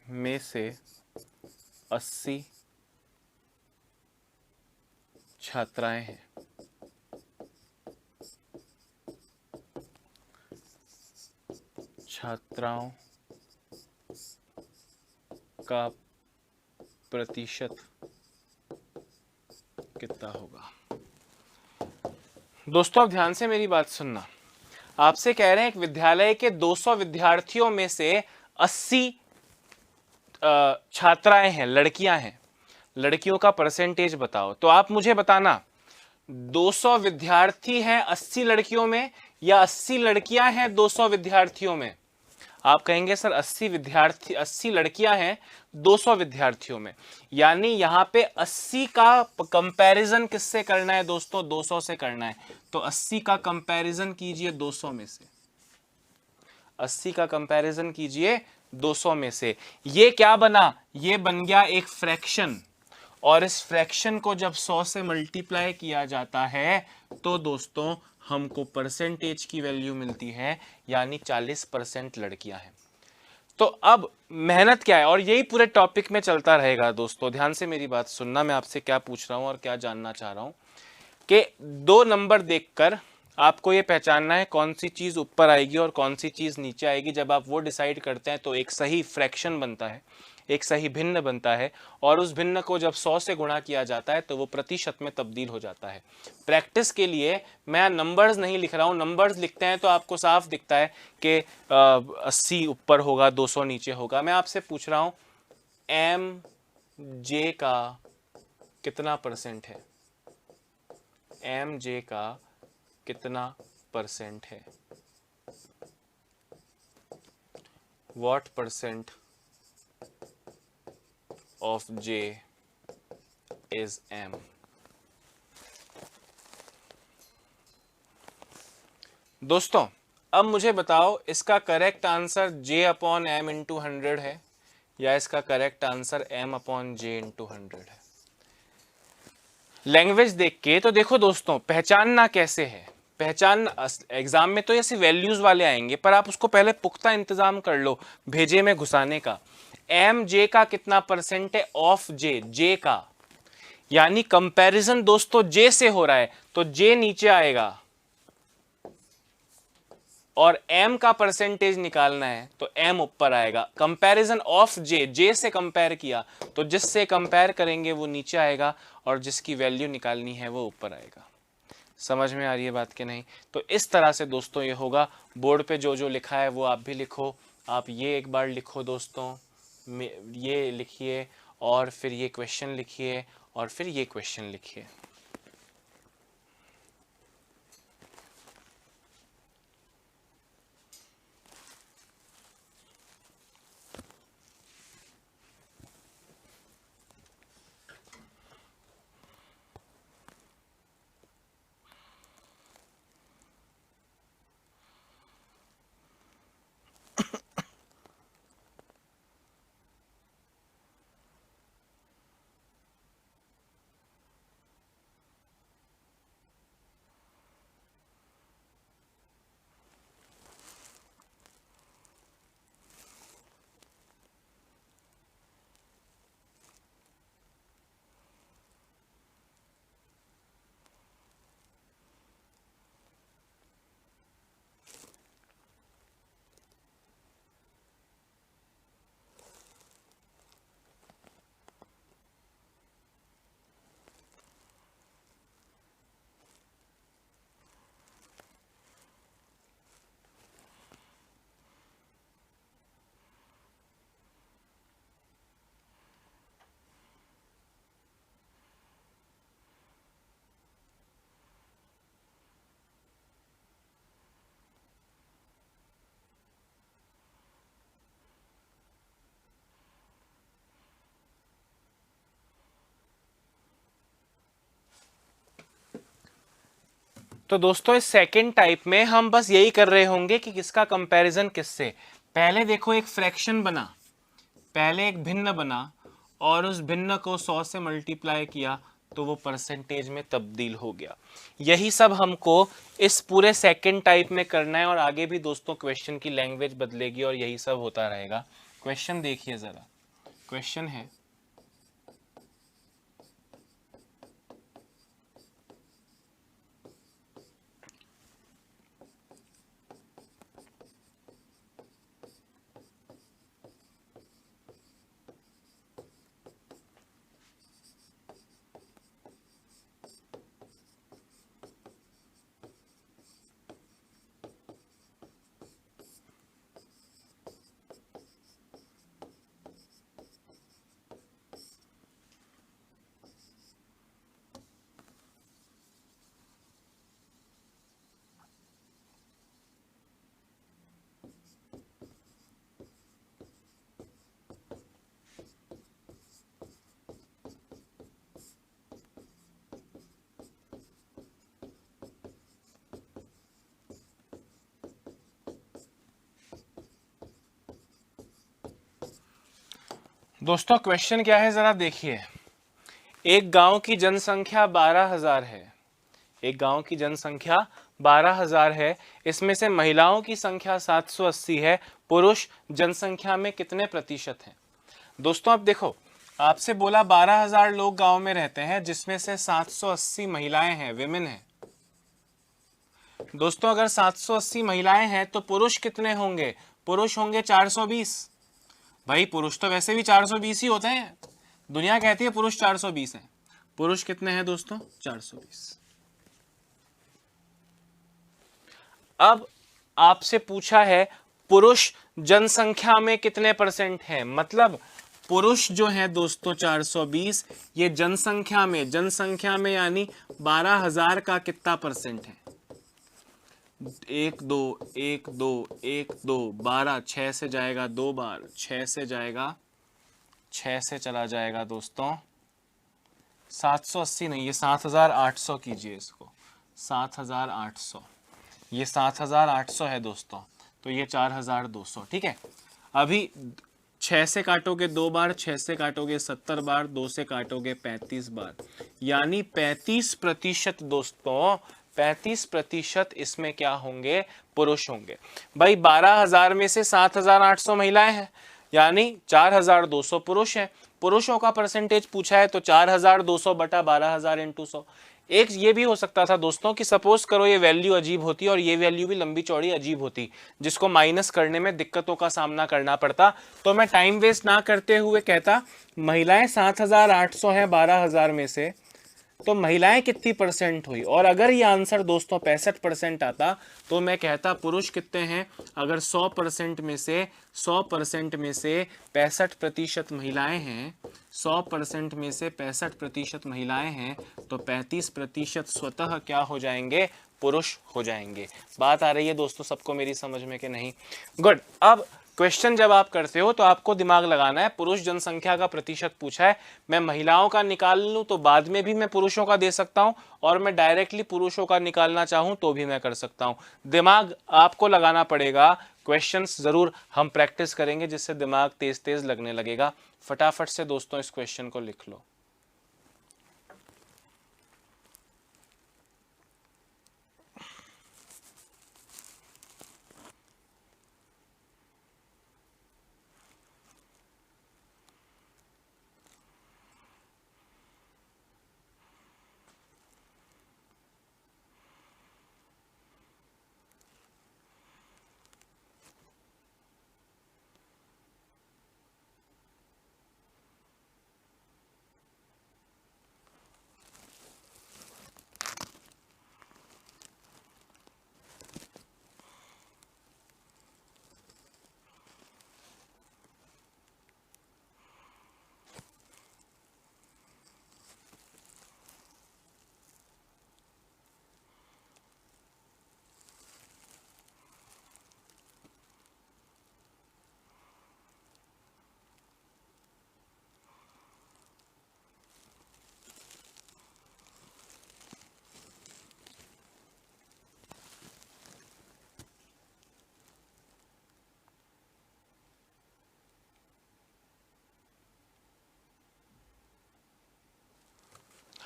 में से 80 छात्राएं हैं। छात्राओं का प्रतिशत कितना होगा? दोस्तों अब ध्यान से मेरी बात सुनना। आपसे कह रहे हैं एक विद्यालय के 200 विद्यार्थियों में से 80 छात्राएं हैं, लड़कियां हैं। लड़कियों का परसेंटेज बताओ। तो आप मुझे बताना 200 विद्यार्थी हैं 80 लड़कियों में, या 80 लड़कियां हैं 200 विद्यार्थियों में? आप कहेंगे सर 80 लड़कियां हैं 200 विद्यार्थियों में। यानी यहां पे 80 का कंपैरिजन किससे करना है दोस्तों? 200 से करना है। तो 80 का कंपैरिजन कीजिए 200 में से। 80 का कंपैरिजन कीजिए 200 में से। ये क्या बना? ये बन गया एक फ्रैक्शन। और इस फ्रैक्शन को जब 100 से मल्टीप्लाई किया जाता है तो दोस्तों हमको परसेंटेज की वैल्यू मिलती है, यानी 40% लड़कियां हैं। तो अब मेहनत क्या है, और यही पूरे टॉपिक में चलता रहेगा दोस्तों। ध्यान से मेरी बात सुनना, मैं आपसे क्या पूछ रहा हूं और क्या जानना चाह रहा हूं कि 2 नंबर देखकर आपको ये पहचानना है कौन सी चीज ऊपर आएगी और कौन सी चीज नीचे आएगी। जब आप वो डिसाइड करते हैं तो एक सही फ्रैक्शन बनता है, एक सही भिन्न बनता है, और उस भिन्न को जब 100 से गुणा किया जाता है तो वो प्रतिशत में तब्दील हो जाता है। प्रैक्टिस के लिए मैं नंबर्स नहीं लिख रहा हूँ। नंबर्स लिखते हैं तो आपको साफ दिखता है कि 80 ऊपर होगा, 200 नीचे होगा। मैं आपसे पूछ रहा हूँ MJ का कितना परसेंट है? MJ का कितना परसेंट है? What percent of J is M? दोस्तों अब मुझे बताओ इसका करेक्ट आंसर J/M इंटू 100 है, या इसका करेक्ट आंसर M/J इंटू 100 है? लैंग्वेज देख के तो देखो दोस्तों, पहचानना कैसे है पहचान एग्जाम में तो ऐसे वैल्यूज वाले आएंगे, पर आप उसको पहले पुख्ता इंतजाम कर लो भेजे में घुसाने का। एम जे का कितना परसेंट है ऑफ जे, जे का, यानी कंपैरिजन दोस्तों जे से हो रहा है तो जे नीचे आएगा, और m का परसेंटेज निकालना है तो m ऊपर आएगा। कंपैरिजन ऑफ जे, जे से कंपेयर किया तो जिससे कंपेयर करेंगे वो नीचे आएगा, और जिसकी वैल्यू निकालनी है वो ऊपर आएगा। समझ में आ रही है बात कि नहीं? तो इस तरह से दोस्तों ये होगा। बोर्ड पे जो जो लिखा है वो आप भी लिखो। आप ये एक बार लिखो दोस्तों, ये लिखिए, और फिर ये क्वेश्चन लिखिए, और फिर ये क्वेश्चन लिखिए। तो दोस्तों इस सेकेंड टाइप में हम बस यही कर रहे होंगे कि किसका कंपैरिजन किससे। पहले देखो एक फ्रैक्शन बना, पहले एक भिन्न बना, और उस भिन्न को 100 से मल्टीप्लाई किया तो वो परसेंटेज में तब्दील हो गया। यही सब हमको इस पूरे सेकेंड टाइप में करना है, और आगे भी दोस्तों क्वेश्चन की लैंग्वेज बदलेगी और यही सब होता रहेगा। क्वेश्चन देखिए जरा, क्वेश्चन है दोस्तों, क्वेश्चन क्या है जरा देखिए। एक गांव की जनसंख्या 12,000 है। एक गांव की जनसंख्या 12,000 है। इसमें से महिलाओं की संख्या 780 है। पुरुष जनसंख्या में कितने प्रतिशत हैं? दोस्तों अब देखो, आपसे बोला 12,000 लोग गांव में रहते हैं, जिसमें से 780 महिलाएं हैं, विमेन हैं। दोस्तों अगर 780 महिलाएं हैं तो पुरुष कितने होंगे? पुरुष होंगे 420। भाई पुरुष तो वैसे भी 420 ही होते हैं, दुनिया कहती है पुरुष 420 हैं। पुरुष कितने हैं दोस्तों? 420। अब आपसे पूछा है पुरुष जनसंख्या में कितने परसेंट हैं, मतलब पुरुष जो है दोस्तों 420, ये जनसंख्या में यानी 12,000 का कितना परसेंट है? 1 2 1 2 1 2 12, 6 से जाएगा 2 बार, 6 से जाएगा, 6 से चला जाएगा दोस्तों 780 नहीं, ये 7,800 कीजिए इसको, 7,800, ये 7,800 है दोस्तों, तो ये 4,200। ठीक है, अभी 6 से काटोगे 2 बार, 6 से काटोगे 70 बार, 2 से काटोगे 35 बार, यानी 35% दोस्तों 35% इसमें क्या होंगे, पुरुष होंगे। भाई 12,000 में से 7,800 महिलाएं हैं, यानी 4,200 पुरुष हैं। पुरुषों का परसेंटेज पूछा है तो 4,200 बटा 12,000 इंटू 100। एक ये भी हो सकता था दोस्तों कि सपोज करो ये वैल्यू अजीब होती और ये वैल्यू भी लंबी चौड़ी अजीब होती, जिसको माइनस करने में दिक्कतों का सामना करना पड़ता, तो मैं टाइम वेस्ट ना करते हुए कहता महिलाएं 7,800 हैं 12,000 में से, तो महिलाएं कितनी परसेंट हुई। और अगर ये आंसर दोस्तों 65% आता तो मैं कहता पुरुष कितने हैं। अगर 100% में से 100% में से 65% महिलाएं हैं, 100% में से 65% महिलाएं हैं, तो 35% स्वतः क्या हो जाएंगे, पुरुष हो जाएंगे। बात आ रही है दोस्तों सबको मेरी समझ में कि नहीं? गुड। अब क्वेश्चन जब आप करते हो तो आपको दिमाग लगाना है। पुरुष जनसंख्या का प्रतिशत पूछा है, मैं महिलाओं का निकाल लूं तो बाद में भी मैं पुरुषों का दे सकता हूं, और मैं डायरेक्टली पुरुषों का निकालना चाहूं तो भी मैं कर सकता हूं। दिमाग आपको लगाना पड़ेगा। क्वेश्चंस जरूर हम प्रैक्टिस करेंगे जिससे दिमाग तेज तेज लगने लगेगा। फटाफट से दोस्तों इस क्वेश्चन को लिख लो।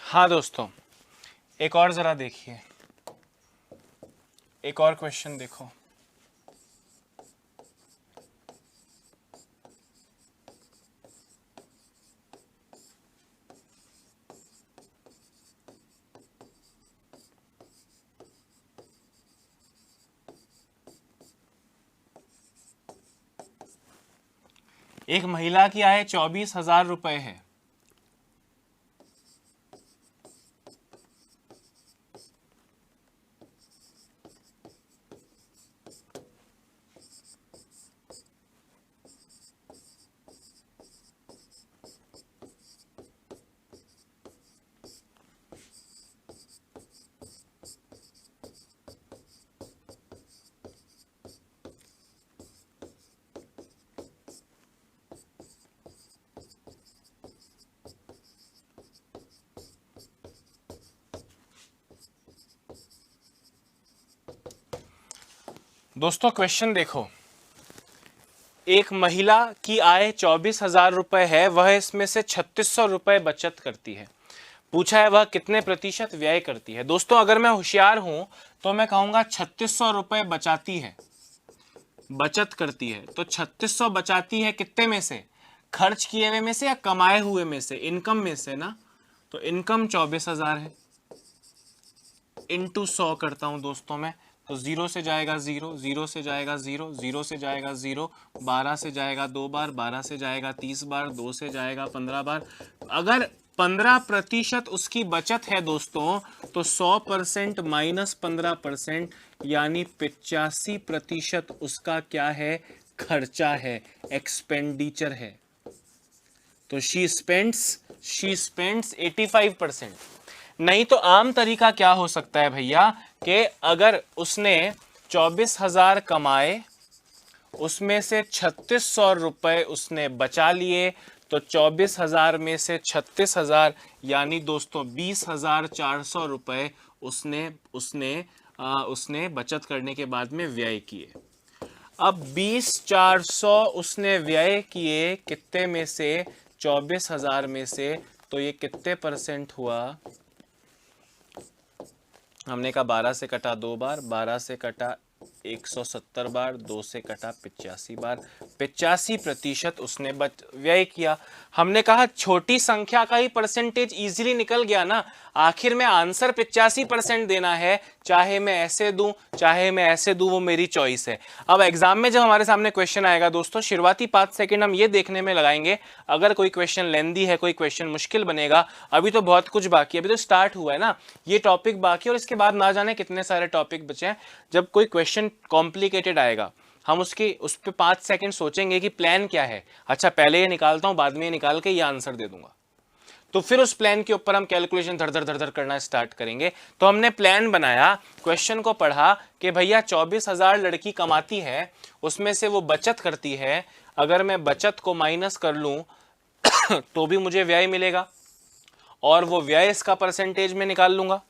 हाँ दोस्तों, एक और जरा देखिए, एक और क्वेश्चन देखो। एक महिला की आय 24,000 रुपए है। दोस्तों क्वेश्चन देखो, एक महिला की आय 24,000 रुपए है, वह इसमें से 3,600 रुपए बचत करती है। पूछा है वह कितने प्रतिशत व्यय करती है। दोस्तों अगर मैं होशियार हूं तो मैं कहूंगा 3,600 रुपए बचाती है, बचत करती है। तो 3,600 बचाती है कितने में से, खर्च किए हुए में से या कमाए हुए में से, इनकम में से ना। तो इनकम 24,000 है, इंटू 100 करता हूं दोस्तों मैं, तो 0 से जाएगा 0, 0 से जाएगा 0, 0 से जाएगा 0, 12 से जाएगा 2 बार, 12 से जाएगा 30 बार, 2 से जाएगा 15 बार। अगर 15% उसकी बचत है दोस्तों, तो 100% माइनस 15% यानी 85% उसका क्या है, खर्चा है, एक्सपेंडिचर है। तो शी स्पेंड्स 85%। नहीं तो आम तरीका क्या हो सकता है भैया, कि अगर उसने 24,000 कमाए, उसमें से 3,600 रुपए उसने बचा लिए, तो 24,000 में से 36,000 यानी दोस्तों 20,400 रुपए उसने बचत करने के बाद में व्यय किए। अब 20,400 उसने व्यय किए कितने में से, 24,000 में से, तो ये कितने परसेंट हुआ, हमने कहा 12 से कटा 2 बार, 12 से कटा 170 बार, 2 से कटा 85 बार, 85% उसने व्यय किया। हमने कहा छोटी संख्या का ही परसेंटेज इजीली निकल गया ना, आखिर में आंसर 85% देना है, चाहे मैं ऐसे दूं चाहे मैं ऐसे दूं, वो मेरी चॉइस है। अब एग्जाम में जब हमारे सामने क्वेश्चन आएगा दोस्तों, शुरुआती 5 सेकंड हम ये देखने में लगाएंगे, अगर कोई क्वेश्चन लेंदी है, कोई क्वेश्चन मुश्किल बनेगा, अभी तो बहुत कुछ बाकी है, अभी तो स्टार्ट हुआ है ना, ये टॉपिक बाकी है और इसके बाद ना जाने कितने सारे टॉपिक बचे हैं। जब कोई क्वेश्चन कॉम्प्लिकेटेड आएगा, हम उस पर 5 सेकंड सोचेंगे कि प्लान क्या है, अच्छा पहले ये निकालता हूं, बाद में ये निकाल के ये आंसर दे दूंगा, तो फिर उस प्लान के ऊपर हम कैलकुलेशन धर धर करना स्टार्ट करेंगे। तो हमने प्लान बनाया, क्वेश्चन को पढ़ा कि भैया 24,000 लड़की कमाती है, उसमें से वो बचत करती है, अगर मैं बचत को माइनस कर लूं तो भी मुझे व्यय मिलेगा, और वो व्यय इसका परसेंटेज में निकाल लूंगा,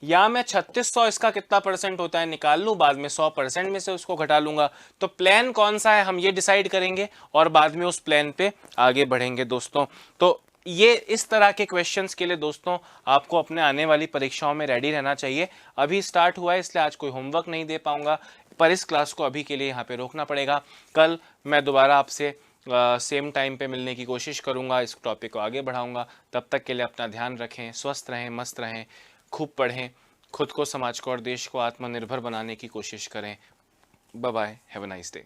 या मैं 3600 इसका कितना परसेंट होता है निकाल लूं, बाद में 100% में से उसको घटा लूंगा। तो प्लान कौन सा है हम ये डिसाइड करेंगे और बाद में उस प्लान पे आगे बढ़ेंगे दोस्तों। तो ये इस तरह के क्वेश्चंस के लिए दोस्तों आपको अपने आने वाली परीक्षाओं में रेडी रहना चाहिए। अभी स्टार्ट हुआ है इसलिए आज कोई होमवर्क नहीं दे पाऊंगा, पर इस क्लास को अभी के लिए यहाँ पे रोकना पड़ेगा। कल मैं दोबारा आपसे सेम टाइम पे मिलने की कोशिश करूंगा, इस टॉपिक को आगे बढ़ाऊंगा। तब तक के लिए अपना ध्यान रखें, स्वस्थ रहें, मस्त रहें, खूब पढ़ें, खुद को, समाज को और देश को आत्मनिर्भर बनाने की कोशिश करें। Bye bye, have a nice day.